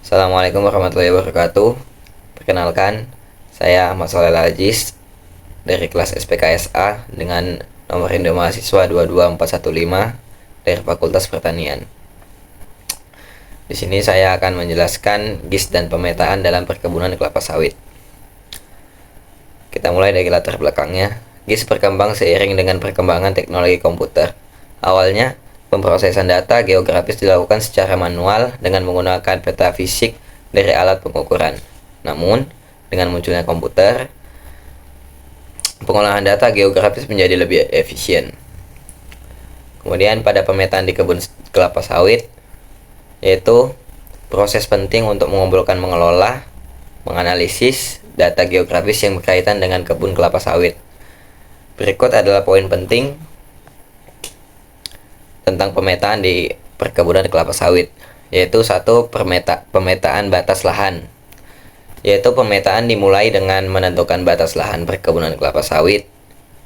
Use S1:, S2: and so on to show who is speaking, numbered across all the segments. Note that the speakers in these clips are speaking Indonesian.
S1: Assalamualaikum warahmatullahi wabarakatuh. Perkenalkan, saya Ahmad Sholel Aziz dari kelas SPKSA dengan nomor induk mahasiswa 22415 dari Fakultas Pertanian. Di sini saya akan menjelaskan GIS dan pemetaan dalam perkebunan kelapa sawit. Kita mulai dari latar belakangnya. GIS berkembang seiring dengan perkembangan teknologi komputer. Awalnya, pemrosesan data geografis dilakukan secara manual dengan menggunakan peta fisik dari alat pengukuran. Namun, dengan munculnya komputer, pengolahan data geografis menjadi lebih efisien. Kemudian pada pemetaan di kebun kelapa sawit, yaitu proses penting untuk mengumpulkan, mengelola, menganalisis data geografis yang berkaitan dengan kebun kelapa sawit. Berikut adalah poin penting tentang pemetaan di perkebunan kelapa sawit, yaitu satu, pemetaan batas lahan, yaitu pemetaan dimulai dengan menentukan batas lahan perkebunan kelapa sawit.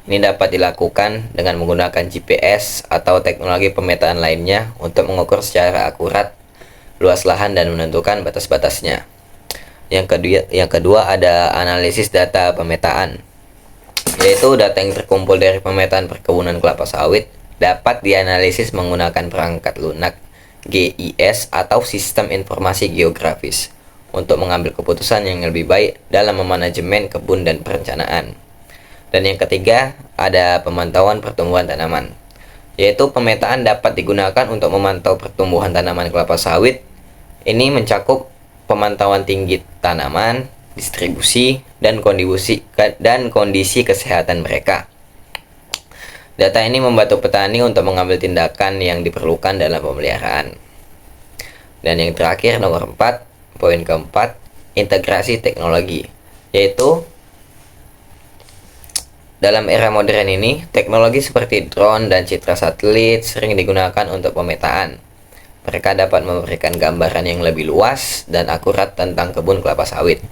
S1: Ini dapat dilakukan dengan menggunakan GPS atau teknologi pemetaan lainnya untuk mengukur secara akurat luas lahan dan menentukan batas-batasnya. Yang kedua ada analisis data pemetaan, yaitu data yang terkumpul dari pemetaan perkebunan kelapa sawit dapat dianalisis menggunakan perangkat lunak GIS atau sistem informasi geografis untuk mengambil keputusan yang lebih baik dalam memanajemen kebun dan perencanaan. Dan yang ketiga ada pemantauan pertumbuhan tanaman, yaitu pemetaan dapat digunakan untuk memantau pertumbuhan tanaman kelapa sawit. Ini mencakup pemantauan tinggi tanaman, distribusi, dan kondisi kesehatan mereka. Data ini membantu petani untuk mengambil tindakan yang diperlukan dalam pemeliharaan. Dan yang terakhir nomor 4, poin keempat, integrasi teknologi, yaitu dalam era modern ini, teknologi seperti drone dan citra satelit sering digunakan untuk pemetaan. Mereka dapat memberikan gambaran yang lebih luas dan akurat tentang kebun kelapa sawit.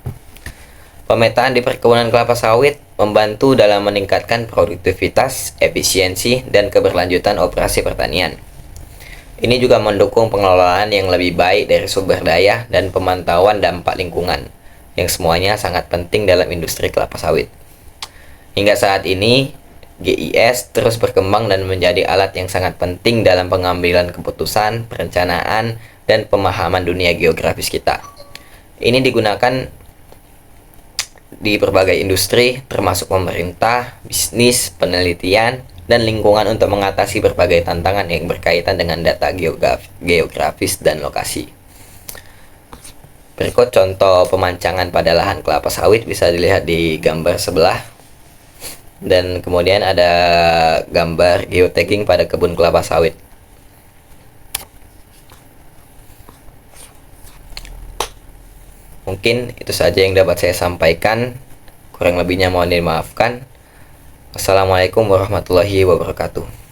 S1: Pemetaan di perkebunan kelapa sawit membantu dalam meningkatkan produktivitas, efisiensi, dan keberlanjutan operasi pertanian. Ini juga mendukung pengelolaan yang lebih baik dari sumber daya dan pemantauan dampak lingkungan, yang semuanya sangat penting dalam industri kelapa sawit. Hingga saat ini, GIS terus berkembang dan menjadi alat yang sangat penting dalam pengambilan keputusan, perencanaan, dan pemahaman dunia geografis kita. Ini digunakan di berbagai industri, termasuk pemerintah, bisnis, penelitian, dan lingkungan untuk mengatasi berbagai tantangan yang berkaitan dengan data geografis dan lokasi. Berikut contoh pemancangan pada lahan kelapa sawit bisa dilihat di gambar sebelah. Dan kemudian ada gambar geotagging pada kebun kelapa sawit. Mungkin itu saja yang dapat saya sampaikan. Kurang lebihnya mohon dimaafkan. Wassalamualaikum warahmatullahi wabarakatuh.